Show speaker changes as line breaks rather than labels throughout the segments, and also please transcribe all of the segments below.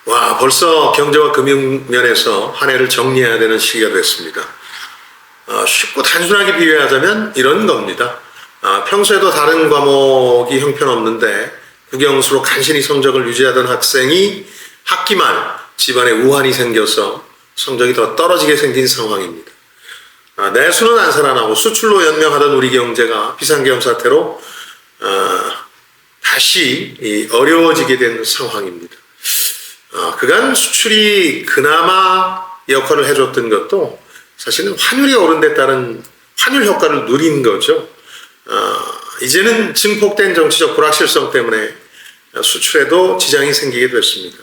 와, 벌써 경제와 금융 면에서 한 해를 정리해야 되는 시기가 됐습니다. 쉽고 단순하게 비유하자면 이런 겁니다. 평소에도 다른 과목이 형편없는데 국영수로 간신히 성적을 유지하던 학생이 학기 말 집안에 우환이 생겨서 성적이 더 떨어지게 생긴 상황입니다. 내수는 안 살아나고 수출로 연명하던 우리 경제가 비상계엄 사태로 다시 어려워지게 된 상황입니다. 그간 수출이 그나마 역할을 해줬던 것도 사실은 환율이 오른 데 따른 환율 효과를 누린 거죠. 이제는 증폭된 정치적 불확실성 때문에 수출에도 지장이 생기게 됐습니다.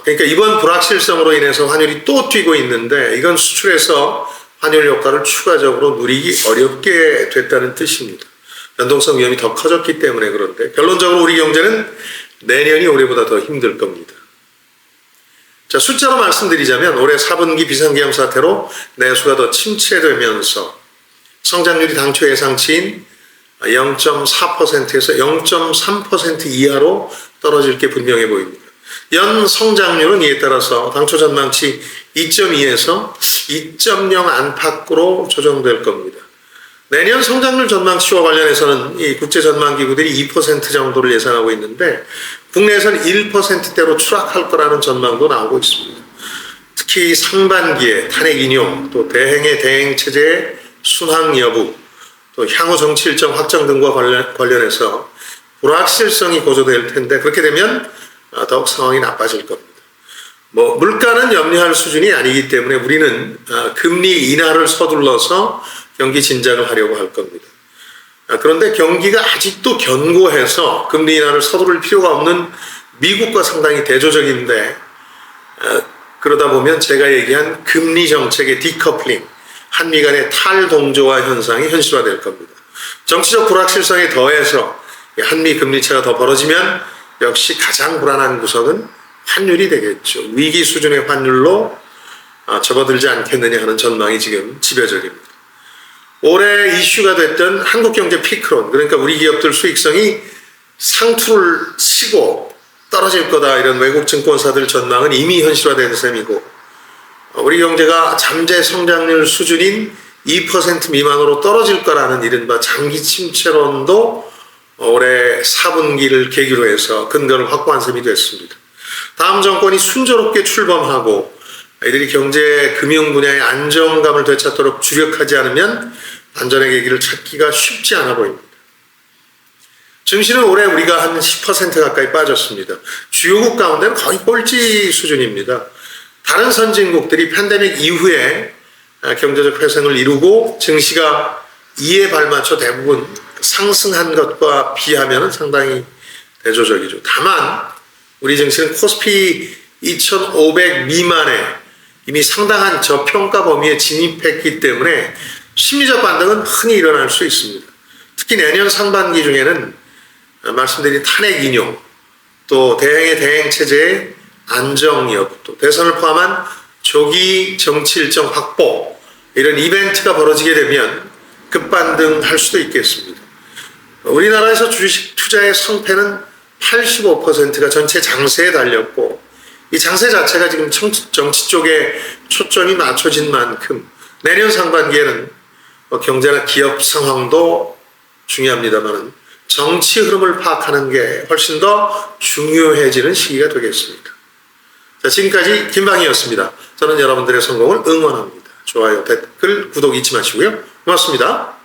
그러니까 이번 불확실성으로 인해서 환율이 또 뛰고 있는데 이건 수출에서 환율 효과를 추가적으로 누리기 어렵게 됐다는 뜻입니다. 변동성 위험이 더 커졌기 때문에 그런데 결론적으로 우리 경제는 내년이 올해보다 더 힘들 겁니다. 자, 숫자로 말씀드리자면 올해 4분기 비상계엄 사태로 내수가 더 침체되면서 성장률이 당초 예상치인 0.4%에서 0.3% 이하로 떨어질 게 분명해 보입니다. 연 성장률은 이에 따라서 당초 전망치 2.2에서 2.0 안팎으로 조정될 겁니다. 내년 성장률 전망치와 관련해서는 이 국제 전망기구들이 2% 정도를 예상하고 있는데 국내에서는 1%대로 추락할 거라는 전망도 나오고 있습니다. 특히 상반기에 탄핵 인용, 또 대행의 대행 체제의 순항 여부, 또 향후 정치 일정 확정 등과 관련해서 불확실성이 고조될 텐데 그렇게 되면 더욱 상황이 나빠질 겁니다. 물가는 염려할 수준이 아니기 때문에 우리는 금리 인하를 서둘러서 경기 진작을 하려고 할 겁니다. 그런데 경기가 아직도 견고해서 금리 인하를 서두를 필요가 없는 미국과 상당히 대조적인데 그러다 보면 제가 얘기한 금리 정책의 디커플링, 한미 간의 탈동조화 현상이 현실화될 겁니다. 정치적 불확실성에 더해서 한미 금리차가 더 벌어지면 역시 가장 불안한 구석은 환율이 되겠죠. 위기 수준의 환율로 접어들지 않겠느냐 하는 전망이 지금 지배적입니다. 올해 이슈가 됐던 한국경제 피크론, 그러니까 우리 기업들 수익성이 상투를 치고 떨어질 거다 이런 외국 증권사들 전망은 이미 현실화된 셈이고 우리 경제가 잠재 성장률 수준인 2% 미만으로 떨어질 거라는 이른바 장기 침체론도 올해 4분기를 계기로 해서 근거를 확보한 셈이 됐습니다. 다음 정권이 순조롭게 출범하고 이들이 경제 금융 분야의 안정감을 되찾도록 주력하지 않으면 안전의 계기를 찾기가 쉽지 않아 보입니다. 증시는 올해 우리가 한 10% 가까이 빠졌습니다. 주요국 가운데는 거의 꼴찌 수준입니다. 다른 선진국들이 팬데믹 이후에 경제적 회생을 이루고 증시가 이에 발맞춰 대부분 상승한 것과 비하면 상당히 대조적이죠. 다만 우리 증시는 코스피 2500 미만에 이미 상당한 저평가 범위에 진입했기 때문에 심리적 반등은 흔히 일어날 수 있습니다. 특히 내년 상반기 중에는 말씀드린 탄핵 인용, 또 대행의 대행 체제의 안정 여부, 또 대선을 포함한 조기 정치 일정 확보 이런 이벤트가 벌어지게 되면 급반등할 수도 있겠습니다. 우리나라에서 주식 투자의 성패는 85%가 전체 장세에 달렸고 이 장세 자체가 지금 정치 쪽에 초점이 맞춰진 만큼 내년 상반기에는 경제나 기업 상황도 중요합니다만 정치 흐름을 파악하는 게 훨씬 더 중요해지는 시기가 되겠습니다. 자, 지금까지 김방희였습니다. 저는 여러분들의 성공을 응원합니다. 좋아요, 댓글, 구독 잊지 마시고요. 고맙습니다.